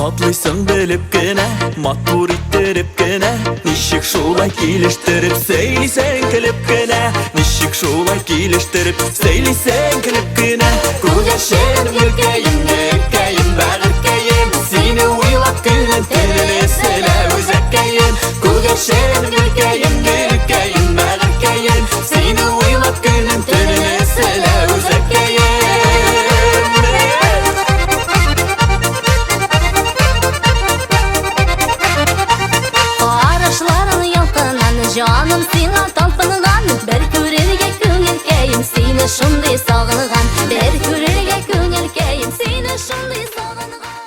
Atlıysan bilip gene, matbur ittirip gene, nişik şulay kiliştirip seylisen kilip gene, nişik şulay kiliştirip seylisen kilip gene. Kuyaşen ülkeyim, ülkeyim, ben ülkeyim, seni uylap günün tenini sele özekeyim. Kuyaşen ülkeyim, ülkeyim, ben ülkeyim, seni uylap günün tenini sele özekeyim. Canım sana talpınıgan, bir körerge köngülkeyim, seni şunday sağınıgan, bir körerge köngülkeyim, seni şunday sağınıgan.